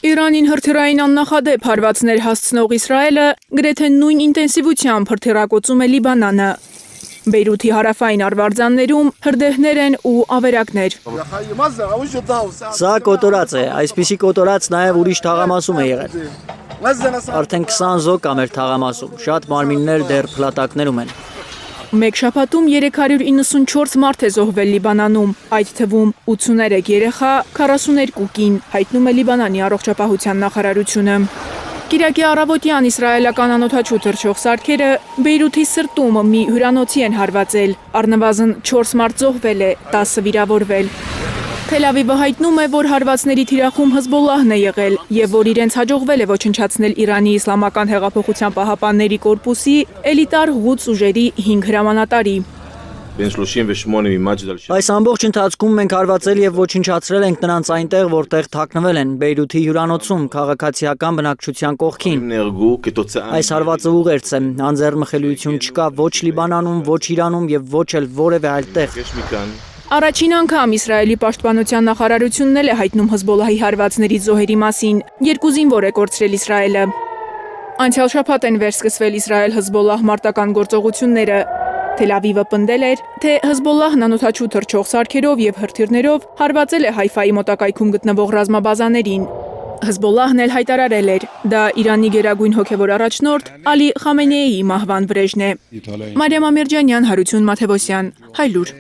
Իրանին հրթիռային աննախադեպ հարվածներ հասցնող Իսրայելը գրեթե նույն ինտենսիվությամբ հրթիռակոծում է Լիբանանը։ Բեյրութի հարավային արվարձաններում հրդեհներ են ու ավերակներ։ Սա կոտորած է, այսպիսի կոտորած նաև ուրիշ թաղամասում է եղել։ Արդեն 20 զոհ կա մեր թաղամասում, շատ մարմիններ դեռ փլատակներում են։ Մեկ շաբաթում 394 մարդ է զոհվել Լիբանանում, այդ թվում 83 երեխա, 42 կին, հայտնում է Լիբանանի առողջապահության նախարարությունը։ Կիրակի առավոտյան իսրայելական անօդաչու թռչող սարքերը Բեյրութի սրտում մի հյուրանոցի են հարվածել, առնվազն 4 մարդ զոհվել է, 10 վիրավորվել։ Թել Ավիվը հայտնում է, որ հարվածների թիրախում Հեզբոլլահն է եղել և որ իրենց հաջողվել է ոչնչացնել Իրանի իսլամական հեղափոխության պահապանների կորպուսի էլիտար Ղուդս ուժերի 5 հրամանատարի։ Այս ամբողջ ընթացքում մենք հարվածել և ոչնչացրել ենք նրանց այնտեղ, որտեղ թաքնվել են, Բեյրութի հյուրանոցում, քաղաքացիական բնակչության կողքին։ Այս հարվածը ուղերձ է, անձեռնմխելիություն չկա ոչ Լիբանանում, ոչ Իրանում և ոչ էլ որևէ այլ տեղ։ Առաջին անգամ Իսրայելի պաշտպանության նախարարությունն էլ է հայտնում Հեզբոլլահի հարվածների զոհերի մասին, 2 զինվոր է կորցրել Իսրայելը։ Անցյալ շաբաթ են վերսկսվել Իսրայել-Հեզբոլլահ մարտական գործողությունները։ Թել Ավիվը պնդել էր, թե Հեզբոլլահն անօդաչու թռչող սարքերով և հրթիռներով հարվածել է Հայֆայի մոտակայքում գտնվող ռազմաբազաներին։ Հեզբոլլահն էլ հայտարարել էր, դա Իրանի գերագույն հոգևոր առաջնորդ Ալի Խամենեիի մահվան վրեժն է։ Մարիամ Ամիրջանյան, Հարություն Մաթևոսյան, Հայլուր։